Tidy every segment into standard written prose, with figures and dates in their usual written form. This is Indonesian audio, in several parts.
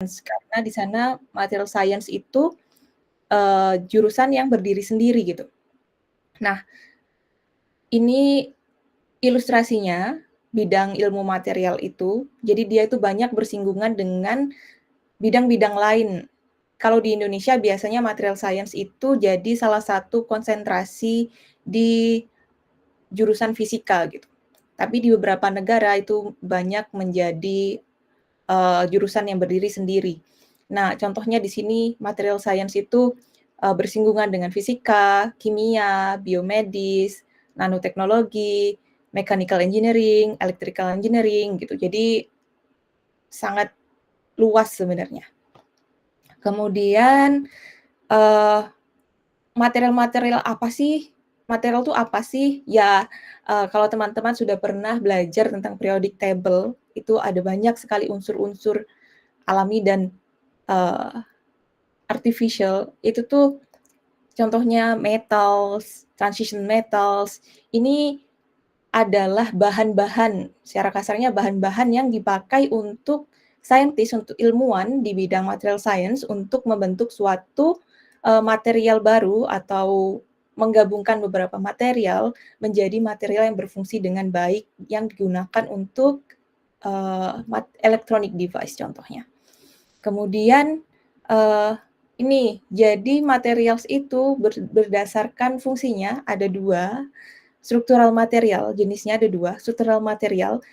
karena di sana material science itu, jurusan yang berdiri sendiri gitu. Nah, ini ilustrasinya, bidang ilmu material itu, jadi dia itu banyak bersinggungan dengan bidang-bidang lain. Kalau di Indonesia biasanya material science itu jadi salah satu konsentrasi di jurusan fisika gitu. Tapi di beberapa negara itu banyak menjadi jurusan yang berdiri sendiri. Nah, contohnya di sini material science itu bersinggungan dengan fisika, kimia, biomedis, nanoteknologi, mechanical engineering, electrical engineering gitu. Jadi sangat luas sebenarnya. Kemudian material-material apa sih? Material itu apa sih? Ya, kalau teman-teman sudah pernah belajar tentang periodic table, itu ada banyak sekali unsur-unsur alami dan artificial. Itu tuh contohnya metals, transition metals. Ini adalah bahan-bahan, secara kasarnya bahan-bahan yang dipakai untuk saintis, untuk ilmuwan di bidang material science untuk membentuk suatu material baru atau menggabungkan beberapa material menjadi material yang berfungsi dengan baik yang digunakan untuk electronic device contohnya. Kemudian ini jadi materials itu berdasarkan fungsinya ada 2, struktural material, jenisnya ada 2, struktural material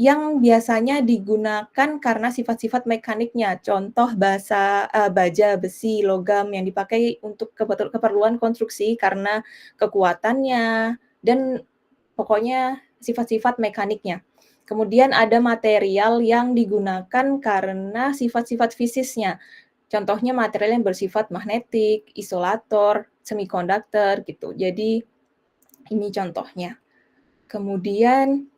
yang biasanya digunakan karena sifat-sifat mekaniknya. Contoh baja, besi, logam yang dipakai untuk keperluan konstruksi karena kekuatannya dan pokoknya sifat-sifat mekaniknya. Kemudian ada material yang digunakan karena sifat-sifat fisiknya. Contohnya material yang bersifat magnetik, isolator, semikonduktor gitu. Jadi ini contohnya. Kemudian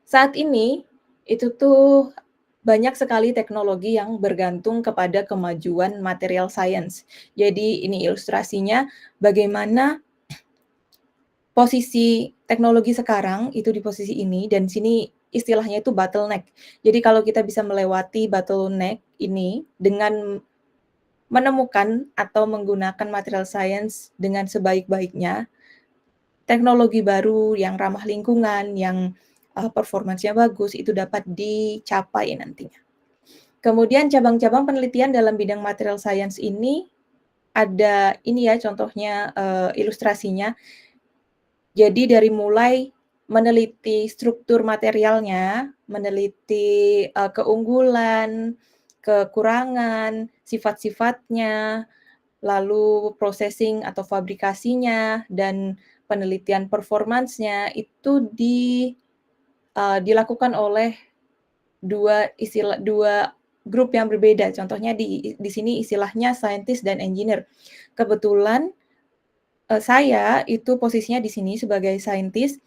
saat ini itu tuh banyak sekali teknologi yang bergantung kepada kemajuan material science. Jadi ini ilustrasinya bagaimana posisi teknologi sekarang itu di posisi ini dan sini istilahnya itu bottleneck. Jadi kalau kita bisa melewati bottleneck ini dengan menemukan atau menggunakan material science dengan sebaik-baiknya, teknologi baru yang ramah lingkungan, yang performance-nya bagus, itu dapat dicapai nantinya. Kemudian cabang-cabang penelitian dalam bidang material science ini ada ini ya contohnya ilustrasinya. Jadi dari mulai meneliti struktur materialnya, meneliti keunggulan, kekurangan, sifat-sifatnya, lalu processing atau fabrikasinya, dan penelitian performance-nya itu dilakukan oleh dua grup yang berbeda. Contohnya di sini istilahnya scientist dan engineer. Kebetulan saya itu posisinya di sini sebagai scientist,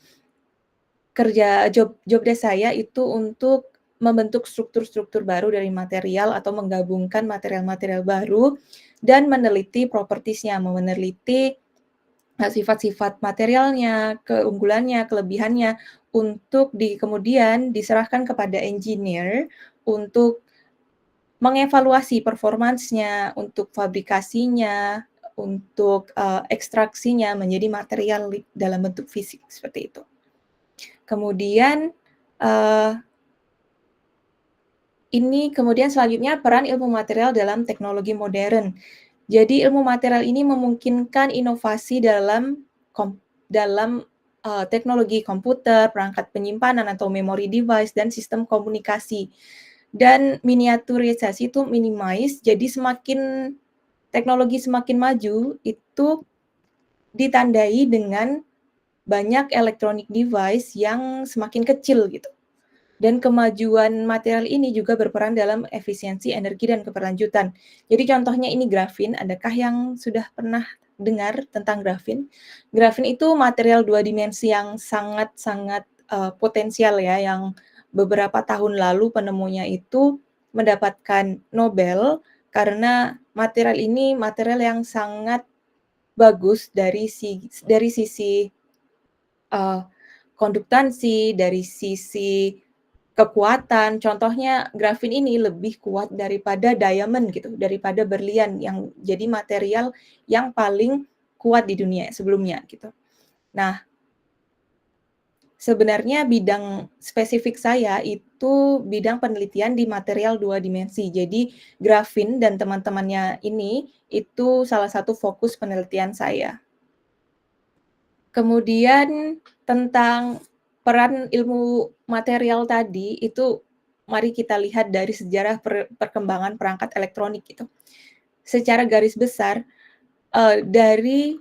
job desk saya itu untuk membentuk struktur-struktur baru dari material atau menggabungkan material-material baru dan meneliti properties-nya, meneliti sifat-sifat materialnya, keunggulannya, kelebihannya untuk kemudian diserahkan kepada engineer untuk mengevaluasi performance-nya, untuk fabrikasinya, untuk ekstraksinya menjadi material dalam bentuk fisik seperti itu. Kemudian ini kemudian selanjutnya peran ilmu material dalam teknologi modern. Jadi ilmu material ini memungkinkan inovasi dalam teknologi komputer, perangkat penyimpanan atau memory device dan sistem komunikasi. Dan miniaturisasi itu minimize, jadi teknologi semakin maju itu ditandai dengan banyak electronic device yang semakin kecil gitu. Dan kemajuan material ini juga berperan dalam efisiensi energi dan keberlanjutan. Jadi contohnya ini grafin, adakah yang sudah pernah dengar tentang grafin? Grafin itu material 2 dimensi yang sangat-sangat potensial ya, yang beberapa tahun lalu penemunya itu mendapatkan Nobel karena material ini material yang sangat bagus dari sisi konduktansi, dari sisi kekuatan. Contohnya grafin ini lebih kuat daripada diamond gitu, daripada berlian yang jadi material yang paling kuat di dunia sebelumnya gitu. Nah, sebenarnya bidang spesifik saya itu bidang penelitian di material 2 dimensi. Jadi grafin dan teman-temannya ini itu salah satu fokus penelitian saya. Kemudian tentang peran ilmu material tadi, itu mari kita lihat dari sejarah perkembangan perangkat elektronik gitu. Secara garis besar, dari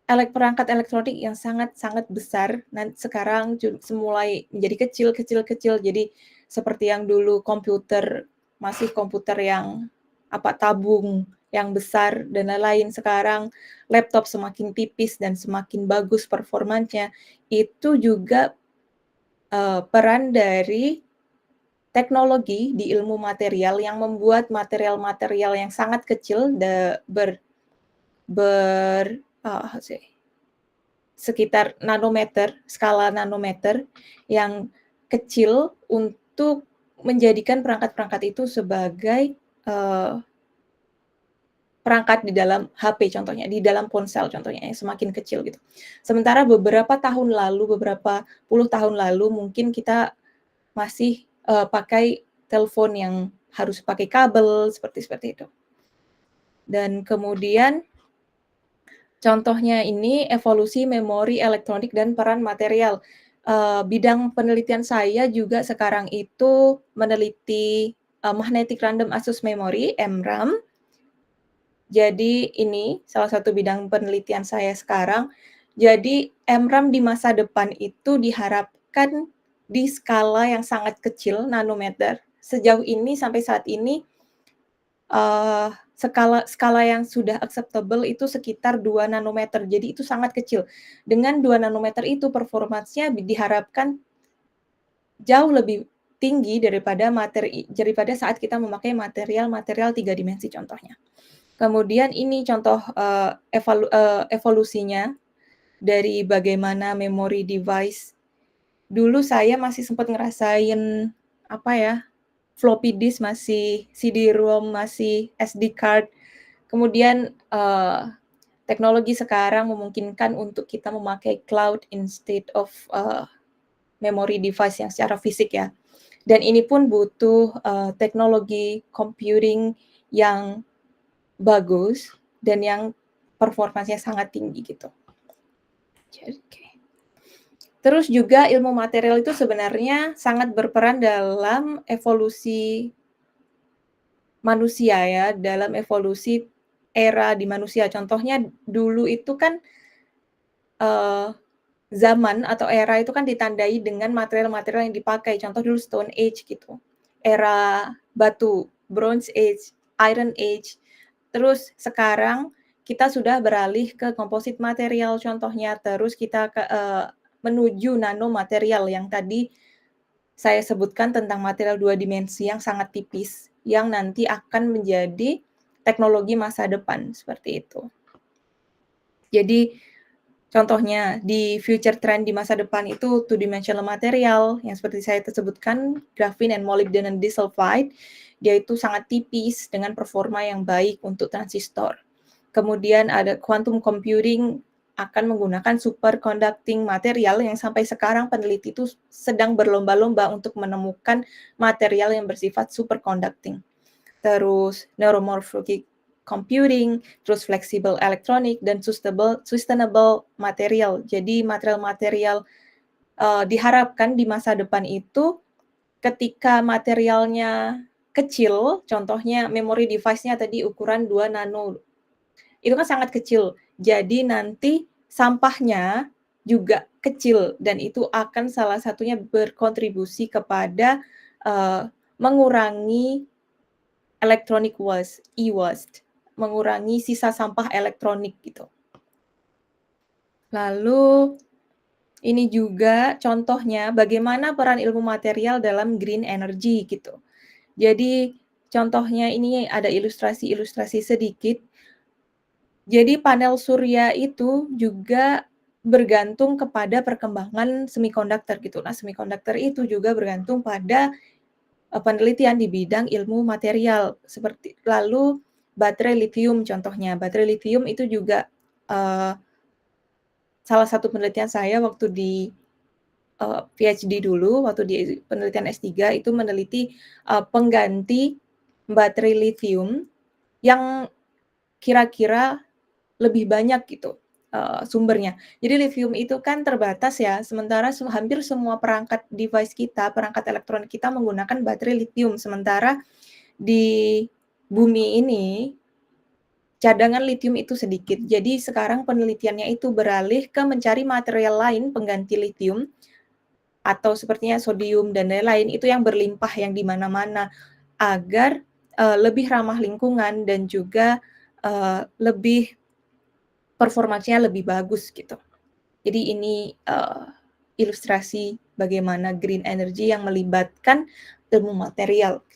perangkat elektronik yang sangat-sangat besar, sekarang mulai menjadi kecil kecil kecil, jadi seperti yang dulu komputer, masih komputer yang tabung yang besar dan lain-lain, sekarang laptop semakin tipis dan semakin bagus performanya, itu juga, peran dari teknologi di ilmu material yang membuat material-material yang sangat kecil ber ber sekitar nanometer, skala nanometer yang kecil untuk menjadikan perangkat-perangkat itu sebagai, eee, perangkat di dalam HP contohnya, di dalam ponsel contohnya yang semakin kecil gitu. Sementara beberapa puluh tahun lalu mungkin kita masih, pakai telepon yang harus pakai kabel seperti itu. Dan kemudian contohnya ini evolusi memori elektronik dan peran material. Bidang penelitian saya juga sekarang itu meneliti, magnetic random access memory, MRAM. Jadi ini salah satu bidang penelitian saya sekarang. Jadi MRAM di masa depan itu diharapkan di skala yang sangat kecil, nanometer. Sejauh ini, sampai saat ini, skala skala yang sudah acceptable itu sekitar 2 nanometer, jadi itu sangat kecil. Dengan 2 nanometer itu performance-nya diharapkan jauh lebih tinggi daripada saat kita memakai material-material 3 dimensi contohnya. Kemudian ini contoh, evolusinya dari bagaimana memori device. Dulu saya masih sempat ngerasain, apa ya, floppy disk masih, CD-ROM masih, SD card. Kemudian, teknologi sekarang memungkinkan untuk kita memakai cloud instead of, memory device yang secara fisik ya. Dan ini pun butuh, teknologi computing yang bagus dan yang performanya sangat tinggi gitu. Oke. Terus juga ilmu material itu sebenarnya sangat berperan dalam evolusi manusia ya, dalam evolusi era di manusia. Contohnya dulu itu kan, eee, zaman atau era itu kan ditandai dengan material-material yang dipakai. Contoh dulu Stone Age gitu, era batu, Bronze Age, Iron Age. Terus sekarang kita sudah beralih ke composite material contohnya, terus kita menuju nanomaterial yang tadi saya sebutkan tentang material 2 dimensi yang sangat tipis, yang nanti akan menjadi teknologi masa depan, seperti itu. Jadi, contohnya di future trend di masa depan itu two dimensional material yang seperti saya sebutkan, graphene and molybdenum disulfide, dia itu sangat tipis dengan performa yang baik untuk transistor. Kemudian ada quantum computing akan menggunakan superconducting material yang sampai sekarang peneliti itu sedang berlomba-lomba untuk menemukan material yang bersifat superconducting. Terus neuromorphic computing, terus flexible electronic dan sustainable material. Jadi material-material, diharapkan di masa depan itu ketika materialnya kecil, contohnya memory device-nya tadi ukuran 2 nano, itu kan sangat kecil. Jadi nanti sampahnya juga kecil dan itu akan salah satunya berkontribusi kepada, mengurangi electronic waste, e-waste, mengurangi sisa sampah elektronik gitu. Lalu ini juga contohnya bagaimana peran ilmu material dalam green energy gitu. Jadi contohnya ini ada ilustrasi-ilustrasi sedikit. Jadi panel surya itu juga bergantung kepada perkembangan semikonduktor gitu. Nah, semikonduktor itu juga bergantung pada penelitian di bidang ilmu material seperti lalu baterai lithium contohnya. Baterai lithium itu juga salah satu penelitian saya waktu di PhD dulu, waktu di penelitian S3 itu meneliti pengganti baterai lithium yang kira-kira lebih banyak gitu sumbernya. Jadi lithium itu kan terbatas ya, sementara hampir semua perangkat device kita, perangkat elektronik kita menggunakan baterai lithium. Sementara di bumi ini cadangan lithium itu sedikit. Jadi sekarang penelitiannya itu beralih ke mencari material lain pengganti lithium atau sepertinya sodium dan lain-lain itu yang berlimpah yang di mana-mana agar lebih ramah lingkungan dan juga lebih performanya lebih bagus gitu. Jadi ini ilustrasi bagaimana green energy yang melibatkan ilmu material.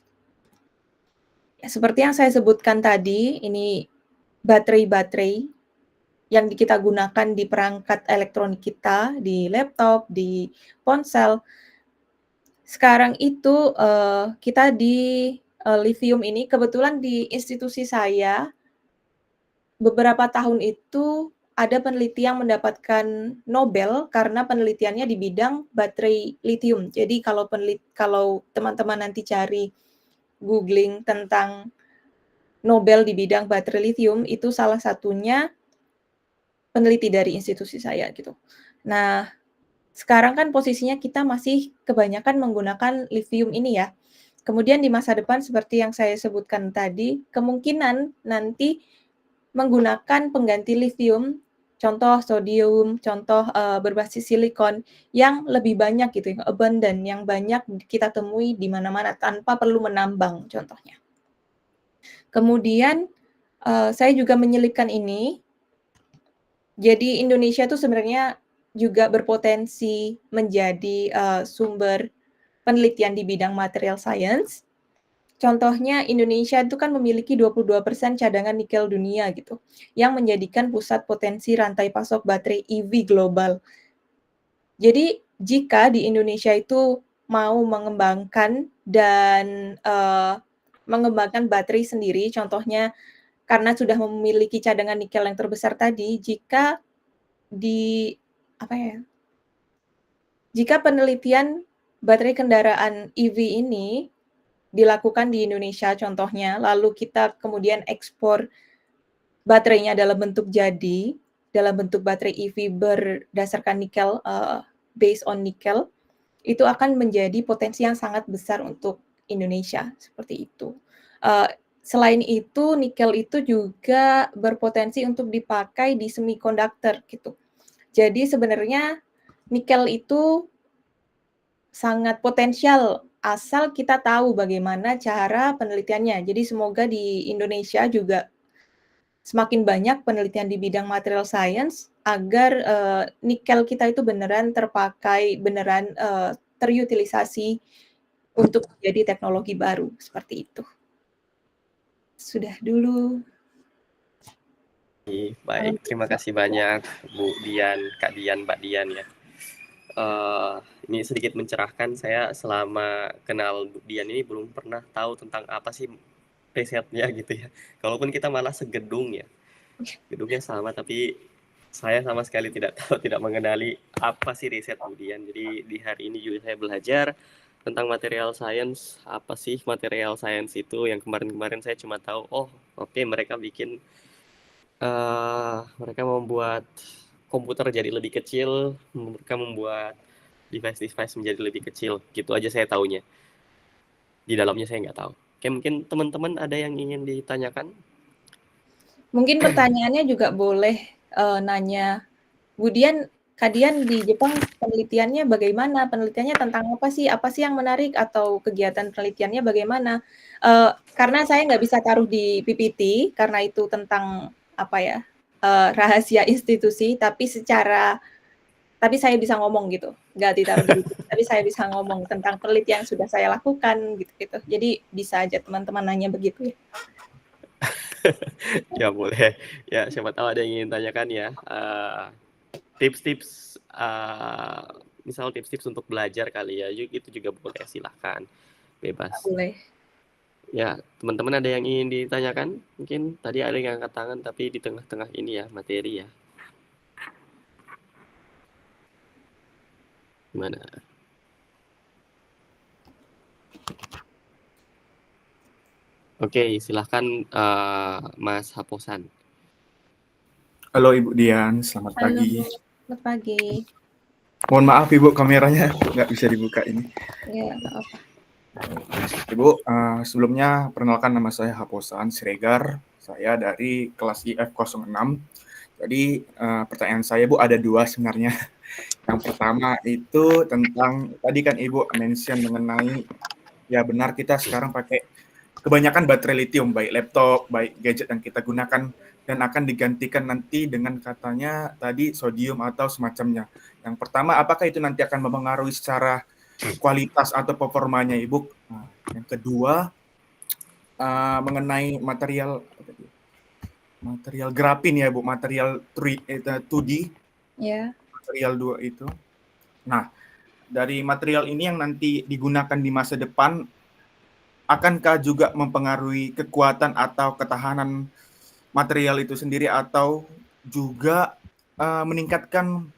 Ya, seperti yang saya sebutkan tadi, ini baterai-baterai yang kita gunakan di perangkat elektronik kita, di laptop, di ponsel. Sekarang itu kita di lithium ini kebetulan di institusi saya beberapa tahun itu ada peneliti yang mendapatkan Nobel karena penelitiannya di bidang baterai lithium. Jadi kalau teman-teman nanti cari googling tentang Nobel di bidang baterai lithium, itu salah satunya peneliti dari institusi saya gitu. Nah, sekarang kan posisinya kita masih kebanyakan menggunakan lithium ini ya. Kemudian di masa depan seperti yang saya sebutkan tadi, kemungkinan nanti menggunakan pengganti lithium, contoh sodium, contoh berbasis silikon yang lebih banyak gitu, yang abundant, yang banyak kita temui di mana-mana tanpa perlu menambang contohnya. Kemudian saya juga menyelipkan ini, jadi Indonesia itu sebenarnya juga berpotensi menjadi sumber penelitian di bidang material science. Contohnya Indonesia itu kan memiliki 22% cadangan nikel dunia gitu, yang menjadikan pusat potensi rantai pasok baterai EV global. Jadi jika di Indonesia itu mau mengembangkan dan mengembangkan baterai sendiri, contohnya karena sudah memiliki cadangan nikel yang terbesar tadi, jika penelitian baterai kendaraan EV ini dilakukan di Indonesia contohnya, lalu kita kemudian ekspor baterainya dalam bentuk jadi, dalam bentuk baterai EV berdasarkan nikel, based on nikel, itu akan menjadi potensi yang sangat besar untuk Indonesia, seperti itu. Selain itu, nikel itu juga berpotensi untuk dipakai di semikonduktor gitu. Jadi sebenarnya nikel itu sangat potensial asal kita tahu bagaimana cara penelitiannya. Jadi semoga di Indonesia juga semakin banyak penelitian di bidang material science agar nikel kita itu beneran terpakai, beneran terutilisasi untuk menjadi teknologi baru, seperti itu. Sudah dulu. Baik, terima kasih banyak Bu Dian, Kak Dian, Mbak Dian ya. Ini sedikit mencerahkan, saya selama kenal Bu Dian ini belum pernah tahu tentang apa sih risetnya gitu ya. Kalaupun kita malah segedung ya, gedungnya sama tapi saya sama sekali tidak tahu, tidak mengenali apa sih riset Bu Dian. Jadi di hari ini juga saya belajar tentang material science, apa sih material science itu, yang kemarin-kemarin saya cuma tahu, oh oke, mereka mereka membuat komputer jadi lebih kecil, mereka membuat device-device menjadi lebih kecil, gitu aja saya taunya. Di dalamnya saya nggak tahu. Oke, mungkin teman-teman ada yang ingin ditanyakan? Mungkin pertanyaannya juga boleh nanya, Bu Dian, Kak Dian di Jepang penelitiannya bagaimana? Penelitiannya tentang apa sih? Apa sih yang menarik? Atau kegiatan penelitiannya bagaimana? Karena saya nggak bisa taruh di PPT, karena itu tentang apa ya, rahasia institusi, tapi saya bisa ngomong gitu, nggak ditaruh di PPT, tapi saya bisa ngomong tentang penelitian yang sudah saya lakukan gitu-gitu. Jadi bisa aja teman-teman nanya begitu ya. Ya boleh. Ya siapa tahu ada yang ingin tanyakan ya. tips-tips, misal tips-tips untuk belajar kali ya, itu juga boleh, silahkan, bebas. Boleh. Ya, teman-teman ada yang ingin ditanyakan? Mungkin tadi ada yang angkat tangan, tapi di tengah-tengah ini ya, materi ya. Gimana? Oke, silahkan Mas Haposan. Halo Ibu Dian, selamat Halo, pagi. selamat pagi. Mohon maaf Ibu, kameranya nggak bisa dibuka ini. Ya, nggak apa. Ibu, sebelumnya perkenalkan nama saya Haposan Siregar. Saya dari kelas IF06. Jadi pertanyaan saya Bu ada dua sebenarnya. Yang pertama itu tentang, tadi kan Ibu mention mengenai, ya benar kita sekarang pakai kebanyakan baterai lithium, baik laptop, baik gadget yang kita gunakan, dan akan digantikan nanti dengan katanya tadi sodium atau semacamnya. Yang pertama, apakah itu nanti akan mempengaruhi secara kualitas atau performanya Ibu? Nah, yang kedua, mengenai material grafin ya Bu, material 2D, Ya. material 2 itu. Nah, dari material ini yang nanti digunakan di masa depan, akankah juga mempengaruhi kekuatan atau ketahanan material itu sendiri, atau juga meningkatkan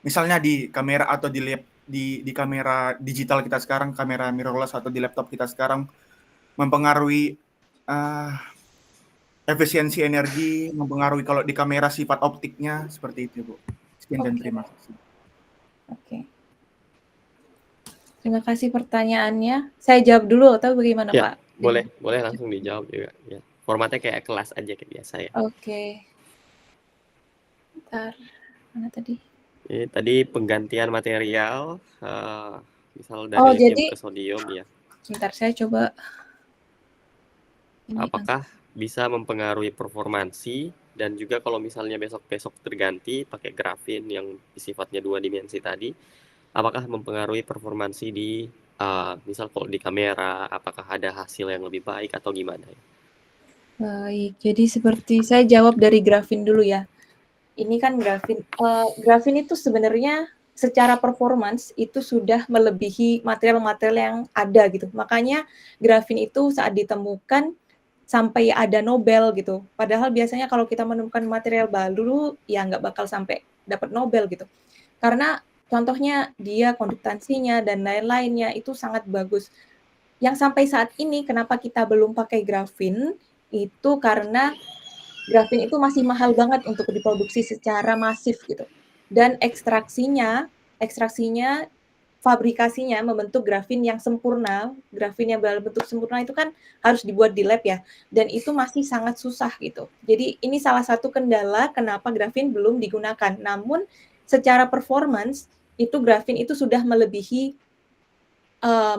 misalnya di kamera atau di kamera digital kita sekarang, kamera mirrorless atau di laptop kita sekarang, mempengaruhi efisiensi energi, mempengaruhi kalau di kamera sifat optiknya, seperti itu Bu. Sekian dan terima kasih. Oke. Terima kasih pertanyaannya. Saya jawab dulu atau bagaimana Ya, Pak? boleh langsung dijawab juga. Ya. Formatnya kayak kelas aja kayak biasa ya. Oke. Bentar, mana tadi? Ini tadi penggantian material, misal dari lithium ke sodium ya. Bentar, saya coba. Apakah bisa mempengaruhi performansi, dan juga kalau misalnya besok-besok terganti pakai grafin yang sifatnya 2 dimensi tadi, apakah mempengaruhi performansi di misal kalau di kamera, apakah ada hasil yang lebih baik atau gimana ya? Baik, jadi seperti saya jawab dari grafin dulu ya. Ini kan grafin. Grafin itu sebenarnya secara performance itu sudah melebihi material-material yang ada gitu. Makanya grafin itu saat ditemukan sampai ada Nobel gitu. Padahal biasanya kalau kita menemukan material baru ya nggak bakal sampai dapat Nobel gitu. Karena contohnya dia konduktansinya dan lain-lainnya itu sangat bagus. Yang sampai saat ini kenapa kita belum pakai grafin itu karena grafin itu masih mahal banget untuk diproduksi secara masif gitu. Dan ekstraksinya, fabrikasinya membentuk grafin yang sempurna, grafin yang berbentuk sempurna itu kan harus dibuat di lab ya, dan itu masih sangat susah gitu. Jadi ini salah satu kendala kenapa grafin belum digunakan. Namun secara performance itu grafin itu sudah melebihi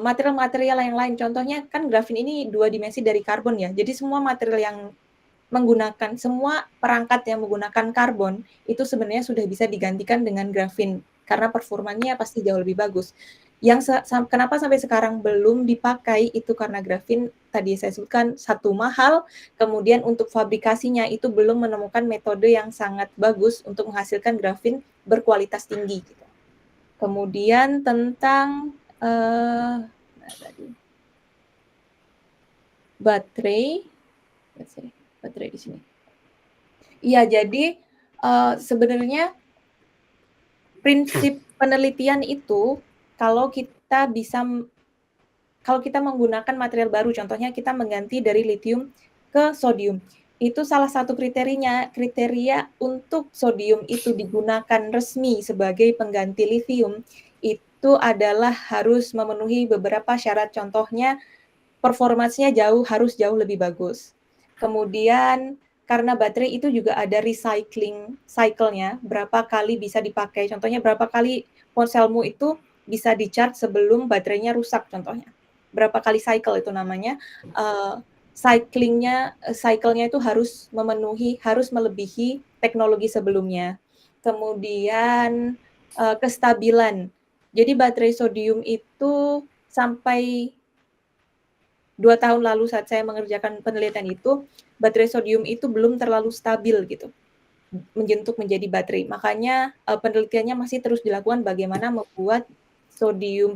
material-material yang lain. Contohnya kan grafin ini 2 dimensi dari karbon ya. Jadi semua material yang menggunakan, semua perangkat yang menggunakan karbon itu sebenarnya sudah bisa digantikan dengan grafin karena performanya pasti jauh lebih bagus. Yang kenapa sampai sekarang belum dipakai itu karena grafin tadi saya sebutkan satu mahal, kemudian untuk fabrikasinya itu belum menemukan metode yang sangat bagus untuk menghasilkan grafin berkualitas tinggi gitu. Kemudian tentang baterai di sini. Iya, jadi sebenarnya prinsip penelitian itu kalau kita menggunakan material baru, contohnya kita mengganti dari lithium ke sodium, itu salah satu kriteria untuk sodium itu digunakan resmi sebagai pengganti lithium, itu adalah harus memenuhi beberapa syarat, contohnya performanya harus jauh lebih bagus. Kemudian karena baterai itu juga ada recycling cycle-nya, berapa kali bisa dipakai. Contohnya berapa kali ponselmu itu bisa di-charge sebelum baterainya rusak contohnya. Berapa kali cycle itu namanya. Cycle-nya itu harus melebihi teknologi sebelumnya. Kemudian kestabilan. Jadi baterai sodium itu sampai 2 tahun lalu saat saya mengerjakan penelitian itu, baterai sodium itu belum terlalu stabil gitu. menjentuk menjadi baterai. Makanya penelitiannya masih terus dilakukan bagaimana membuat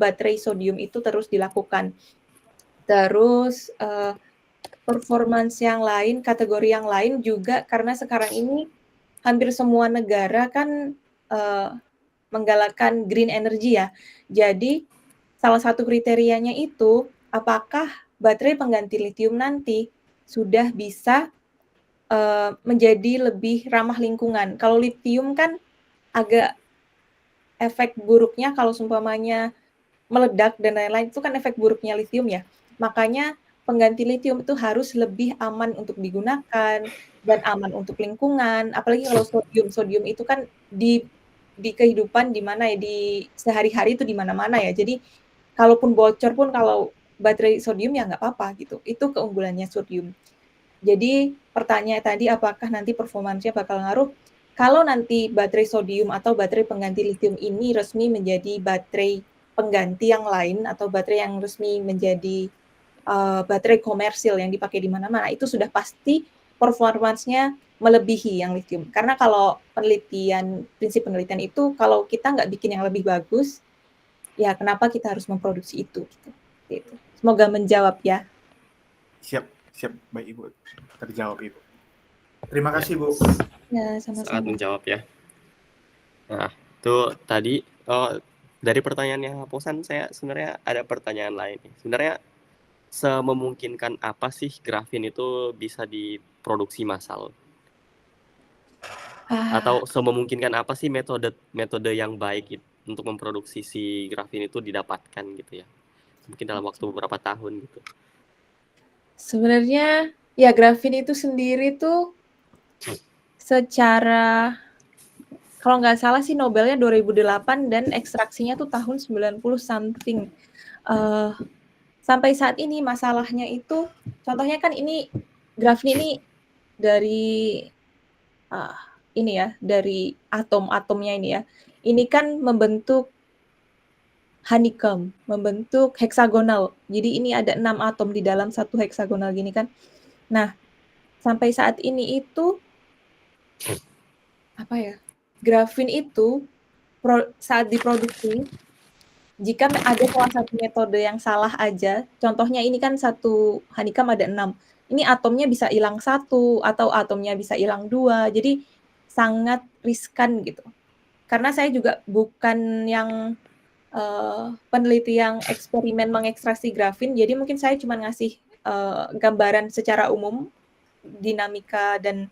baterai sodium itu terus dilakukan. Terus performance yang lain, kategori yang lain juga karena sekarang ini hampir semua negara kan menggalakkan green energy ya. Jadi salah satu kriterianya itu apakah baterai pengganti lithium nanti sudah bisa menjadi lebih ramah lingkungan. Kalau lithium kan agak efek buruknya kalau seumpamanya meledak dan lain-lain itu kan efek buruknya lithium ya. Makanya pengganti lithium itu harus lebih aman untuk digunakan dan aman untuk lingkungan. Apalagi kalau sodium, sodium itu kan di kehidupan di mana ya, di sehari-hari itu di mana-mana ya. Jadi kalaupun bocor pun kalau baterai sodium ya nggak apa-apa gitu. Itu keunggulannya sodium. Jadi pertanyaan tadi apakah nanti performansnya bakal ngaruh? Kalau nanti baterai sodium atau baterai pengganti lithium ini resmi menjadi baterai pengganti yang lain atau baterai yang resmi menjadi baterai komersil yang dipakai di mana-mana, itu sudah pasti performansnya melebihi yang lithium. Karena kalau prinsip penelitian itu kalau kita nggak bikin yang lebih bagus, ya kenapa kita harus memproduksi itu? Gitu. Semoga menjawab ya. Siap, baik Ibu. Terjawab Ibu. Terima kasih Bu. Ya, Sangat sama-sama. menjawab ya. Nah, itu tadi dari pertanyaannya Haposan, saya sebenarnya ada pertanyaan lain. Sebenarnya sememungkinkan apa sih grafin itu bisa diproduksi massal? Atau sememungkinkan apa sih metode yang baik untuk memproduksi si grafin itu didapatkan gitu ya? Mungkin dalam waktu beberapa tahun gitu. Sebenarnya ya grafin itu sendiri tuh secara kalau nggak salah sih Nobelnya 2008 dan ekstraksinya tuh tahun 90 something. Sampai saat ini masalahnya itu contohnya kan ini grafin ini dari ini ya, dari atom-atomnya ini ya. Ini kan membentuk honeycomb, membentuk heksagonal. Jadi ini ada 6 atom di dalam satu heksagonal gini kan. Nah, sampai saat ini itu apa ya? Grafin itu saat diproduksi jika ada salah satu metode yang salah aja, contohnya ini kan satu honeycomb ada 6. Ini atomnya bisa hilang 1 atau atomnya bisa hilang 2. Jadi sangat riskan gitu. Karena saya juga bukan yang peneliti yang eksperimen mengekstraksi grafin, jadi mungkin saya cuma ngasih gambaran secara umum dinamika dan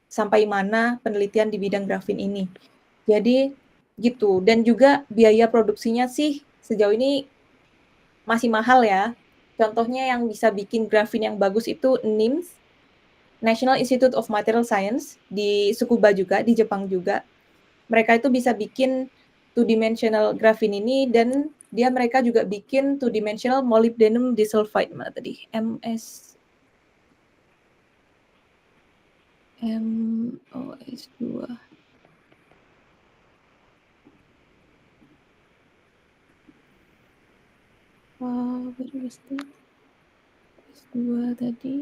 sampai mana penelitian di bidang grafin ini. Jadi gitu, dan juga biaya produksinya sih sejauh ini masih mahal ya. Contohnya yang bisa bikin grafin yang bagus itu NIMS, National Institute of Material Science, di Tsukuba juga, di Jepang juga. Mereka itu bisa bikin two-dimensional grafin ini dan mereka juga bikin two-dimensional molybdenum disulfide mana tadi? MOS2. S2 tadi.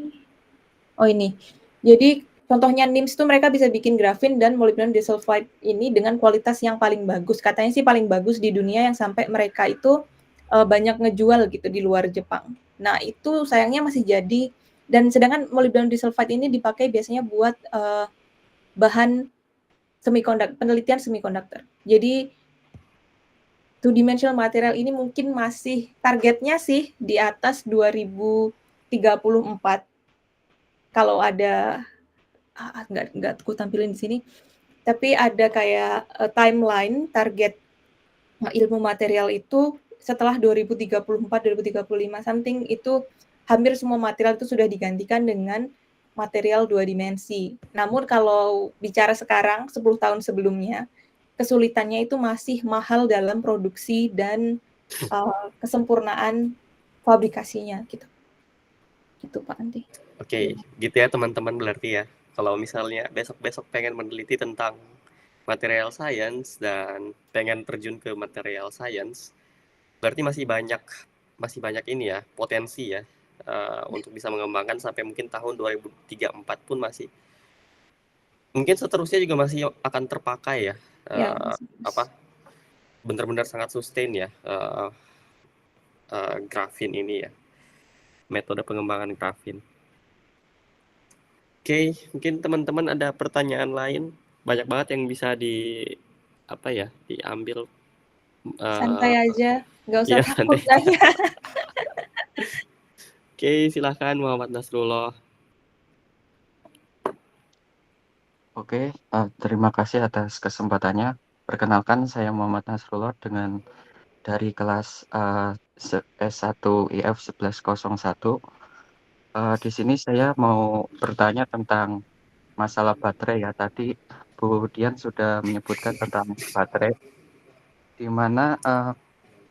Oh ini. Jadi contohnya NIMS itu mereka bisa bikin grafin dan molybdenum disulfide ini dengan kualitas yang paling bagus. Katanya sih paling bagus di dunia yang sampai mereka itu banyak ngejual gitu di luar Jepang. Nah, itu sayangnya masih jadi dan sedangkan molybdenum disulfide ini dipakai biasanya buat bahan penelitian semikonduktor. Jadi two-dimensional material ini mungkin masih targetnya sih di atas 2034. Kalau ada nggak aku tampilin di sini, tapi ada kayak timeline target ilmu material itu setelah 2034, 2035 something itu hampir semua material itu sudah digantikan dengan material 2 dimensi. Namun kalau bicara sekarang 10 tahun sebelumnya, kesulitannya itu masih mahal dalam produksi dan kesempurnaan fabrikasinya gitu. Gitu Pak Andi. Oke, gitu ya teman-teman berarti ya. Kalau misalnya besok-besok pengen meneliti tentang material science dan pengen terjun ke material science, berarti masih banyak ini ya, potensi ya untuk bisa mengembangkan sampai mungkin tahun 2034 pun masih mungkin seterusnya juga masih akan terpakai ya, Ya, apa, benar-benar sangat sustain ya, grafin ini ya, metode pengembangan grafin. Oke, mungkin teman-teman ada pertanyaan lain, banyak banget yang bisa diambil, santai aja, nggak usah iya takut santai. nanya. Oke, silahkan Muhammad Nasrullah. Oke, terima kasih atas kesempatannya. Perkenalkan, saya Muhammad Nasrullah dari kelas S1 IF 1101. Di sini saya mau bertanya tentang masalah baterai ya. Tadi Bu Dian sudah menyebutkan tentang baterai, di mana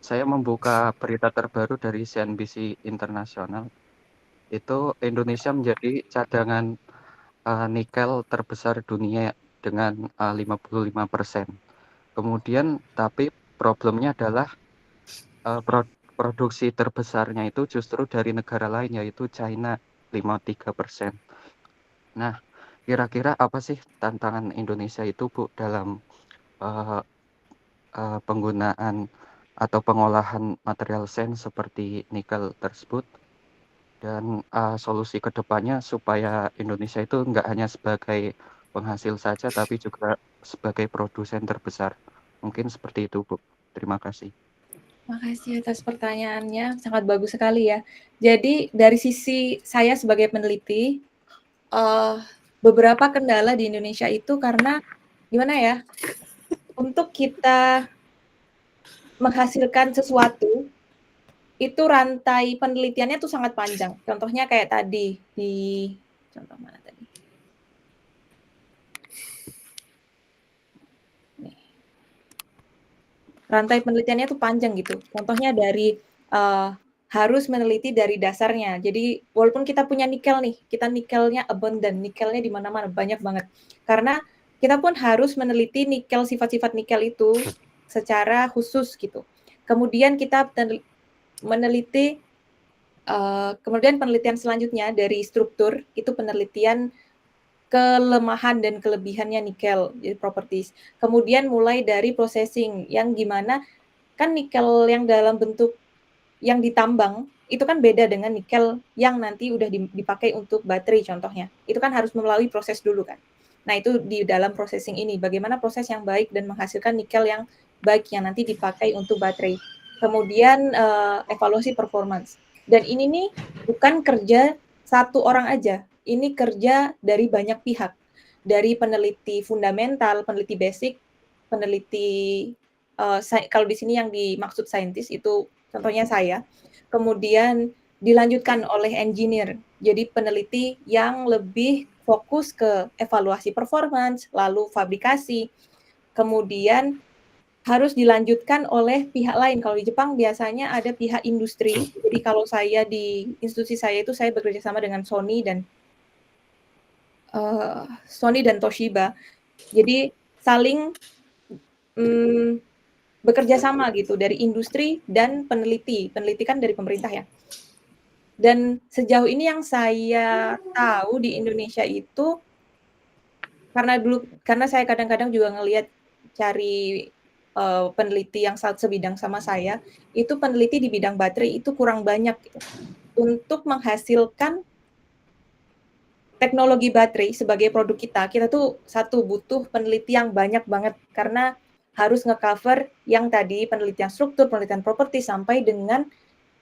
saya membuka berita terbaru dari CNBC Internasional. Itu Indonesia menjadi cadangan nikel terbesar dunia dengan 55%. Kemudian tapi problemnya adalah produksi terbesarnya itu justru dari negara lain, yaitu China 53%. Nah, kira-kira apa sih tantangan Indonesia itu, Bu, dalam uh, penggunaan atau pengolahan material sand seperti nikel tersebut? Dan solusi ke depannya supaya Indonesia itu nggak hanya sebagai penghasil saja, tapi juga sebagai produsen terbesar. Mungkin seperti itu, Bu. Terima kasih. Makasih atas pertanyaannya, sangat bagus sekali ya. Jadi dari sisi saya sebagai peneliti, beberapa kendala di Indonesia itu karena gimana ya, untuk kita menghasilkan sesuatu, itu rantai penelitiannya tuh sangat panjang. Contohnya kayak tadi, contoh mana tadi? Nih. Rantai penelitiannya tuh panjang gitu. Contohnya dari harus meneliti dari dasarnya. Jadi walaupun kita punya nikel nih, kita nikelnya abundant, nikelnya di mana-mana banyak banget. Karena kita pun harus meneliti nikel, sifat-sifat nikel itu secara khusus gitu. Kemudian kita meneliti, kemudian penelitian selanjutnya dari struktur, itu penelitian kelemahan dan kelebihannya nikel, jadi properties. Kemudian mulai dari processing, yang gimana kan nikel yang dalam bentuk yang ditambang, itu kan beda dengan nikel yang nanti udah dipakai untuk baterai contohnya. Itu kan harus melalui proses dulu kan. Nah, itu di dalam processing ini, bagaimana proses yang baik dan menghasilkan nikel yang baik yang nanti dipakai untuk baterai. Kemudian evaluasi performance. Dan ini nih bukan kerja satu orang aja, ini kerja dari banyak pihak. Dari peneliti fundamental, peneliti basic, peneliti kalau di sini yang dimaksud saintis itu contohnya saya. Kemudian dilanjutkan oleh engineer, jadi peneliti yang lebih fokus ke evaluasi performance, lalu fabrikasi, kemudian harus dilanjutkan oleh pihak lain. Kalau di Jepang biasanya ada pihak industri, jadi kalau saya di institusi saya itu saya bekerja sama dengan Sony dan Toshiba. Jadi saling bekerja sama gitu dari industri dan peneliti. Peneliti kan dari pemerintah ya. Dan sejauh ini yang saya tahu di Indonesia itu karena saya kadang-kadang juga ngelihat cari peneliti yang sebidang sama saya, itu peneliti di bidang baterai itu kurang banyak gitu. Untuk menghasilkan teknologi baterai sebagai produk kita tuh butuh peneliti yang banyak banget karena harus nge-cover yang tadi penelitian struktur, penelitian properti sampai dengan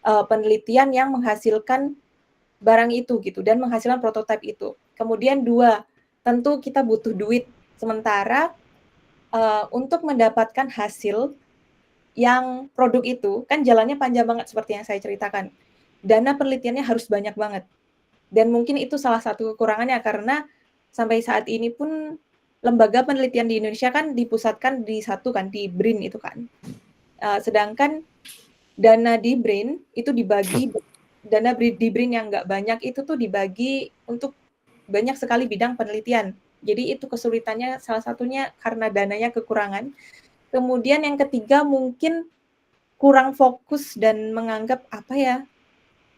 penelitian yang menghasilkan barang itu gitu dan menghasilkan prototipe itu. Kemudian 2, tentu kita butuh duit. Sementara untuk mendapatkan hasil yang produk itu kan jalannya panjang banget seperti yang saya ceritakan. Dana penelitiannya harus banyak banget. Dan mungkin itu salah satu kekurangannya karena sampai saat ini pun lembaga penelitian di Indonesia kan dipusatkan di satu kan, di BRIN itu kan. Sedangkan dana di BRIN itu dibagi, dana di BRIN yang nggak banyak itu tuh dibagi untuk banyak sekali bidang penelitian. Jadi itu kesulitannya salah satunya karena dananya kekurangan. Kemudian yang ketiga mungkin kurang fokus dan menganggap apa ya,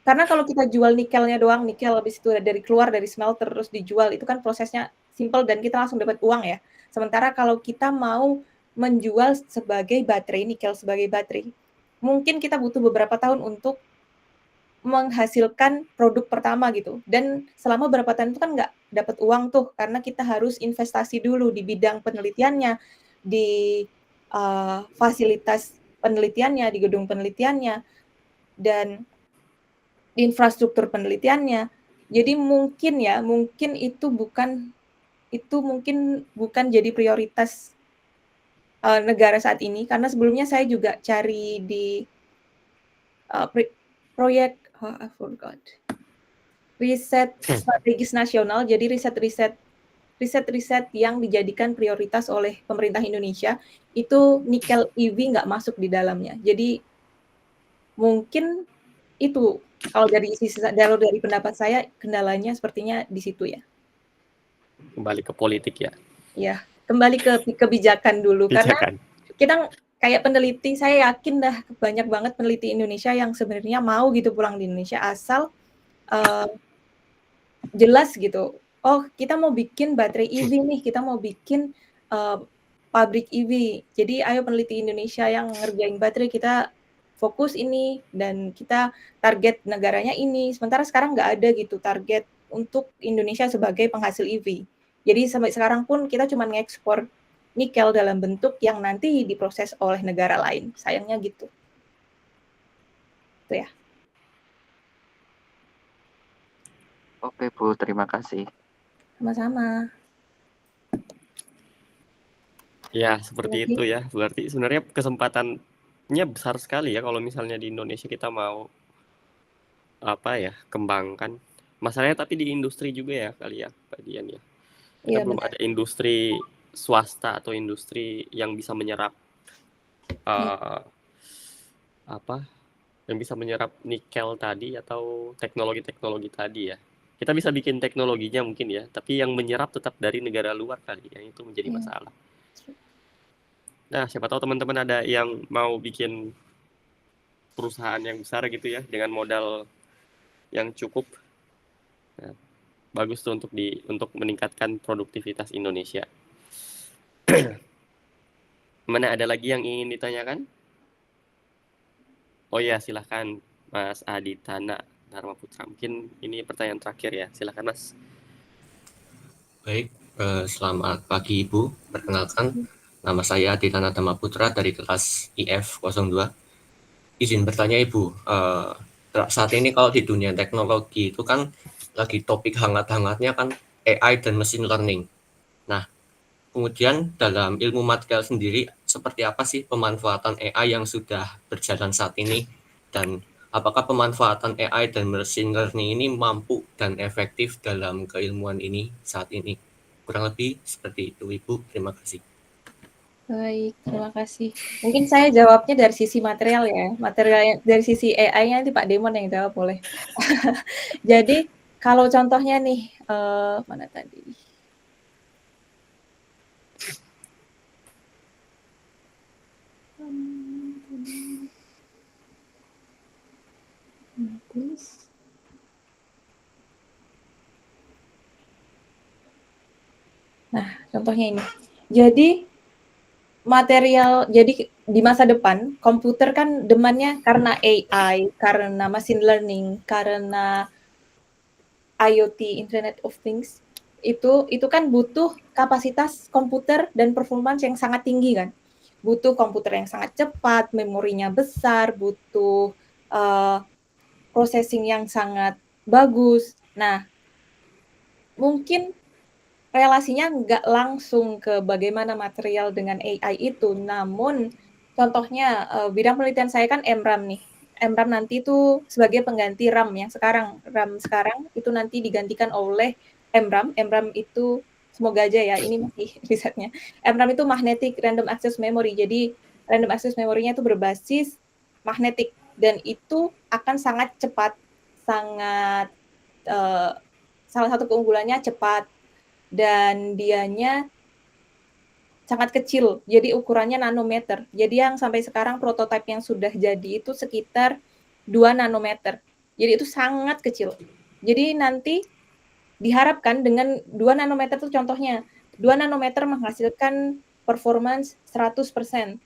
Karena kalau kita jual nikelnya doang, nikel habis itu keluar dari smelter terus dijual, itu kan prosesnya simpel dan kita langsung dapat uang ya. Sementara kalau kita mau menjual sebagai baterai, nikel sebagai baterai, mungkin kita butuh beberapa tahun untuk menghasilkan produk pertama gitu. Dan selama beberapa tahun itu kan nggak dapat uang tuh, karena kita harus investasi dulu di bidang penelitiannya, di fasilitas penelitiannya, di gedung penelitiannya, dan di infrastruktur penelitiannya. Jadi mungkin itu mungkin bukan jadi prioritas negara saat ini, karena sebelumnya saya juga cari di proyek I forgot, riset strategis nasional, jadi riset-riset yang dijadikan prioritas oleh pemerintah Indonesia, itu nikel EV nggak masuk di dalamnya. Jadi mungkin itu kalau dari pendapat saya kendalanya sepertinya di situ ya. Kembali ke politik ya. Ya, kembali ke kebijakan dulu. Karena Kebijakan. kita kayak peneliti, saya yakin dah banyak banget peneliti Indonesia yang sebenarnya mau gitu pulang di Indonesia asal jelas gitu. Oh, kita mau bikin baterai EV nih, kita mau bikin pabrik EV. Jadi ayo peneliti Indonesia yang ngerjain baterai, kita fokus ini dan kita target negaranya ini. Sementara sekarang nggak ada gitu target untuk Indonesia sebagai penghasil EV. Jadi sampai sekarang pun kita cuma ngekspor nikel dalam bentuk yang nanti diproses oleh negara lain. Sayangnya gitu. Itu ya. Oke Bu, terima kasih. Sama-sama. Ya, seperti itu ya. Berarti sebenarnya kesempatannya besar sekali ya kalau misalnya di Indonesia kita mau kembangkan. Masalahnya tapi di industri juga ya kali ya, Pak Dian ya. Kita Iya, belum benar. ada industri swasta atau industri yang bisa menyerap yang bisa menyerap nikel tadi atau teknologi-teknologi tadi ya. Kita bisa bikin teknologinya mungkin ya, tapi yang menyerap tetap dari negara luar kali ya, itu menjadi masalah. Nah, siapa tahu teman-teman ada yang mau bikin perusahaan yang besar gitu ya, dengan modal yang cukup. Nah, bagus tuh untuk meningkatkan produktivitas Indonesia. Mana ada lagi yang ingin ditanyakan? Oh ya, silahkan Mas Aditana Dharma Putra. Mungkin ini pertanyaan terakhir ya. Silahkan Mas. Baik, selamat pagi Ibu. Perkenalkan, nama saya Aditana Dharma Putra dari kelas IF 02. Izin bertanya Ibu, saat ini kalau di dunia teknologi itu kan lagi topik hangat-hangatnya kan AI dan machine learning. Nah, kemudian dalam ilmu material sendiri, seperti apa sih pemanfaatan AI yang sudah berjalan saat ini? Dan apakah pemanfaatan AI dan machine learning ini mampu dan efektif dalam keilmuan ini saat ini? Kurang lebih seperti itu, Ibu. Terima kasih. Baik, terima kasih. Mungkin saya jawabnya dari sisi material ya. Material dari sisi AI-nya nanti Pak Demon yang jawab boleh. Jadi kalau contohnya nih, mana tadi? Nah, contohnya ini. Jadi di masa depan komputer kan demannya karena AI, karena machine learning, karena IoT, Internet of Things, itu kan butuh kapasitas komputer dan performance yang sangat tinggi kan. Butuh komputer yang sangat cepat, memorinya besar, butuh processing yang sangat bagus. Nah, mungkin relasinya nggak langsung ke bagaimana material dengan AI itu, namun contohnya bidang penelitian saya kan MRAM nih. MRAM nanti itu sebagai pengganti RAM yang sekarang. RAM sekarang itu nanti digantikan oleh MRAM. MRAM itu semoga aja ya, ini masih risetnya. MRAM itu Magnetic Random Access Memory. Jadi random access memory-nya itu berbasis magnetik dan itu akan sangat cepat, sangat salah satu keunggulannya cepat dan dianya sangat kecil, jadi ukurannya nanometer. Jadi yang sampai sekarang prototipe yang sudah jadi itu sekitar 2 nanometer. Jadi itu sangat kecil. Jadi nanti diharapkan dengan 2 nanometer itu contohnya, 2 nanometer menghasilkan performance 100%.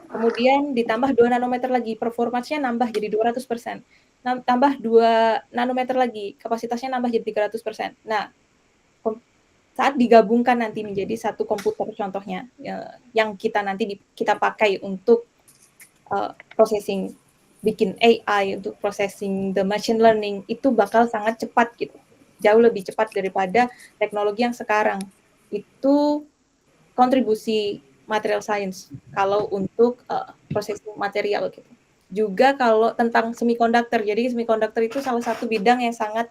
Kemudian ditambah 2 nanometer lagi, performance-nya nambah jadi 200%. Tambah 2 nanometer lagi, kapasitasnya nambah jadi 300%. Nah, saat digabungkan nanti menjadi satu komputer contohnya, yang kita nanti kita pakai untuk processing, bikin AI, untuk processing the machine learning, itu bakal sangat cepat gitu. Jauh lebih cepat daripada teknologi yang sekarang. Itu kontribusi material science kalau untuk processing material gitu. Juga kalau tentang semiconductor. Jadi semiconductor itu salah satu bidang yang sangat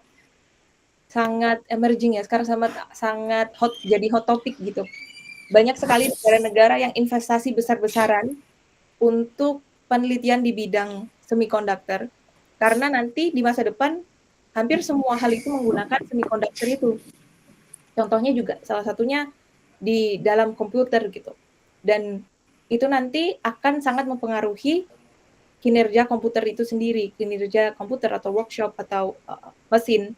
emerging ya, sekarang sangat hot, jadi hot topic gitu. Banyak sekali negara-negara yang investasi besar-besaran untuk penelitian di bidang semiconductor, karena nanti di masa depan hampir semua hal itu menggunakan semiconductor itu. Contohnya juga salah satunya di dalam komputer gitu. Dan itu nanti akan sangat mempengaruhi kinerja komputer itu sendiri, kinerja komputer atau workshop atau mesin.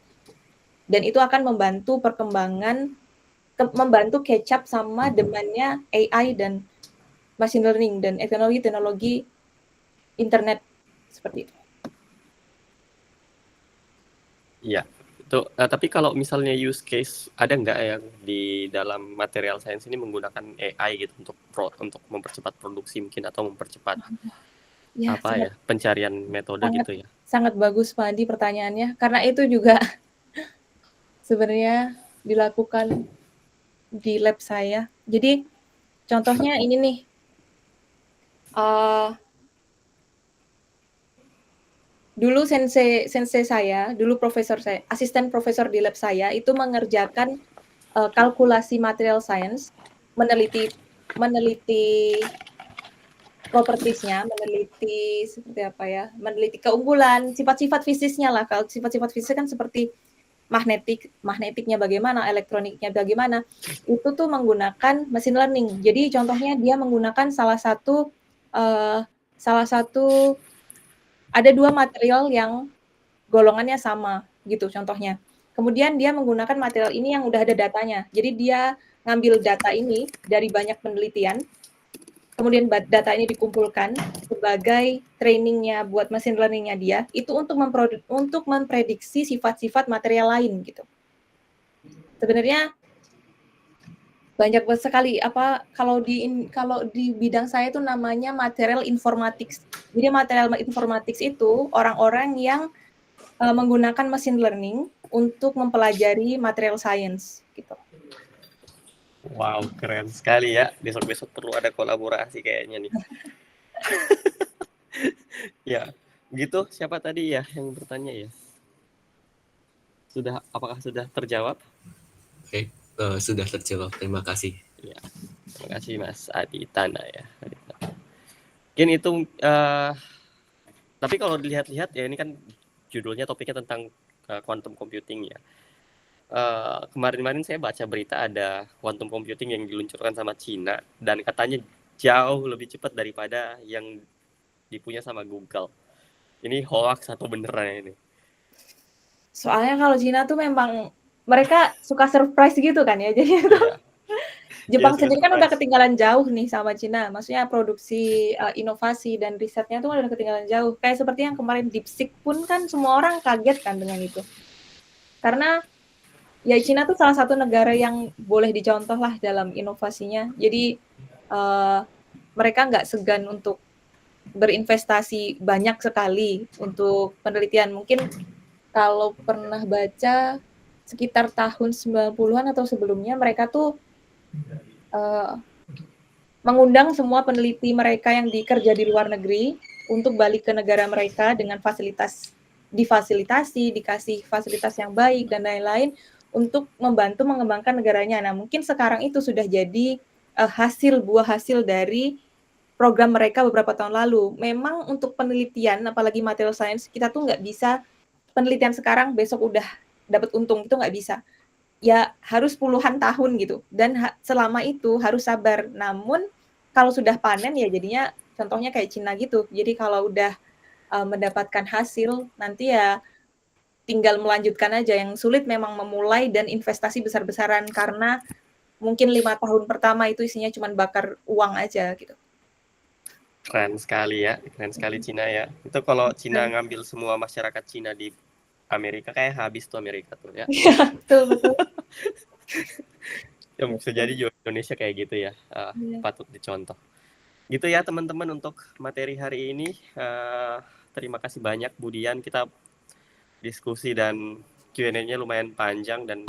Dan itu akan membantu perkembangan, membantu catch up sama demand-nya AI dan machine learning dan teknologi-teknologi internet seperti itu. Iya, itu. Tapi kalau misalnya use case ada nggak yang di dalam material science ini menggunakan AI gitu untuk mempercepat produksi mungkin atau mempercepat Ya, pencarian metode gitu ya? sangat bagus Pak Adi pertanyaannya, karena itu juga sebenarnya dilakukan di lab saya. Jadi contohnya ini nih, dulu sensei saya, dulu profesor saya, asisten profesor di lab saya itu mengerjakan kalkulasi material science, meneliti propertiesnya, meneliti seperti apa ya, meneliti keunggulan, sifat-sifat fisiknya lah. Kalau sifat-sifat fisik kan seperti magnetiknya bagaimana, elektroniknya bagaimana, itu tuh menggunakan machine learning. Jadi contohnya dia menggunakan salah satu ada 2 material yang golongannya sama gitu contohnya. Kemudian dia menggunakan material ini yang udah ada datanya. Jadi dia ngambil data ini dari banyak penelitian, kemudian data ini dikumpulkan sebagai trainingnya buat machine learning-nya dia, itu untuk memprediksi sifat-sifat material lain gitu. Sebenarnya banyak sekali kalau di bidang saya itu namanya material informatics. Jadi material informatics itu orang-orang yang menggunakan machine learning untuk mempelajari material science gitu. Wow, keren sekali ya. Besok-besok perlu ada kolaborasi kayaknya nih. Ya, gitu. Siapa tadi ya yang bertanya ya? Apakah sudah terjawab? Oke, sudah terjawab. Terima kasih. Ya, terima kasih Mas Adi Tana ya. Mungkin itu. Tapi kalau dilihat-lihat ya, ini kan judulnya topiknya tentang quantum computing ya. Kemarin-kemarin saya baca berita ada quantum computing yang diluncurkan sama Cina dan katanya jauh lebih cepat daripada yang dipunya sama Google. Ini hoax atau beneran ini? Soalnya kalau Cina tuh memang mereka suka surprise gitu kan ya. Jadi Jepang sendiri kan udah ketinggalan jauh nih sama Cina. Maksudnya produksi inovasi dan risetnya tuh udah ketinggalan jauh. Kayak seperti yang kemarin DeepSeek pun kan semua orang kaget kan dengan itu. Karena ya Cina tuh salah satu negara yang boleh dicontoh lah dalam inovasinya. Jadi mereka nggak segan untuk berinvestasi banyak sekali untuk penelitian. Mungkin kalau pernah baca sekitar tahun 90-an atau sebelumnya, mereka tuh mengundang semua peneliti mereka yang dikerja di luar negeri untuk balik ke negara mereka dengan difasilitasi, dikasih fasilitas yang baik dan lain-lain untuk membantu mengembangkan negaranya. Nah, mungkin sekarang itu sudah jadi buah hasil dari program mereka beberapa tahun lalu. Memang untuk penelitian, apalagi material science, kita tuh nggak bisa penelitian sekarang besok udah dapat untung, itu nggak bisa. Ya harus puluhan tahun gitu, dan selama itu harus sabar. Namun kalau sudah panen ya jadinya contohnya kayak Cina gitu. Jadi kalau udah mendapatkan hasil, nanti ya tinggal melanjutkan aja. Yang sulit memang memulai dan investasi besar-besaran karena mungkin 5 tahun pertama itu isinya cuma bakar uang aja gitu. Keren sekali ya, keren sekali Cina ya. Itu kalau Cina ngambil semua masyarakat Cina di Amerika kayak habis tuh Amerika tuh ya. Iya, betul. Ya bisa jadi juga Indonesia kayak gitu ya. Iya. Patut dicontoh. Gitu ya teman-teman untuk materi hari ini. Terima kasih banyak Bu Dian, kita diskusi dan Q&A-nya lumayan panjang dan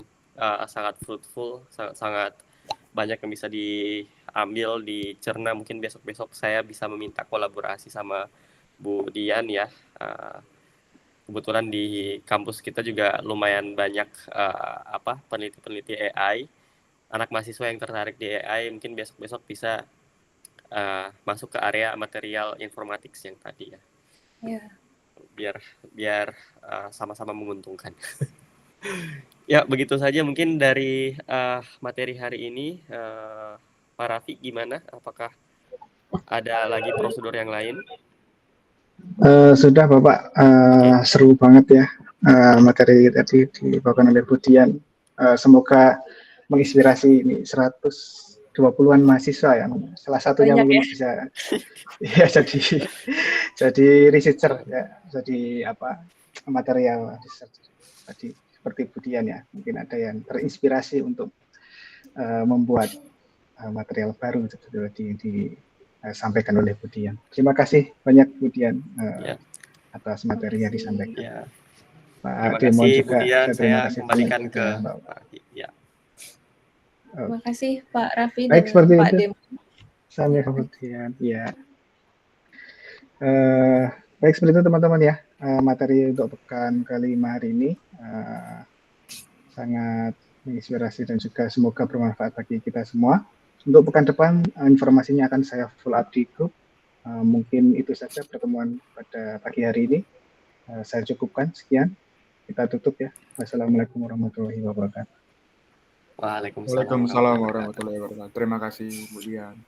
sangat fruitful, sangat banyak yang bisa diambil, dicerna. Mungkin besok-besok saya bisa meminta kolaborasi sama Bu Dian ya. Kebetulan di kampus kita juga lumayan banyak peneliti-peneliti AI. Anak mahasiswa yang tertarik di AI mungkin besok-besok bisa masuk ke area material informatics yang tadi ya. Biar sama-sama menguntungkan. Ya, begitu saja mungkin dari materi hari ini. Pak Raffi gimana? Apakah ada lagi prosedur yang lain? Sudah Bapak, seru banget ya materi tadi dibawakan oleh Bu Dian. Semoga menginspirasi ini 120-an mahasiswa yang salah satunya Banyak mungkin ya. bisa ya jadi researcher ya, jadi material research tadi seperti Bu Dian ya, mungkin ada yang terinspirasi untuk membuat material baru disampaikan oleh Bu Dian. Terima kasih banyak Bu Dian atas materi yang disampaikan. Ya. Pak Terima kasih juga, Bu Dian, terima saya kasih kembalikan banyak ke Mbak. Pak Raffi. Ya. Terima kasih Pak Raffi Baik, dan seperti Pak itu. Dem. Sampai kemudian, ya. Baik, seperti itu teman-teman ya. Materi untuk pekan kelima hari ini sangat menginspirasi dan juga semoga bermanfaat bagi kita semua. Untuk pekan depan, informasinya akan saya full up di grup. Mungkin itu saja pertemuan pada pagi hari ini. Saya cukupkan, sekian. Kita tutup ya. Wassalamualaikum warahmatullahi wabarakatuh. Waalaikumsalam Waalaikumsalam warahmatullahi wabarakatuh. Terima kasih Bu Dian.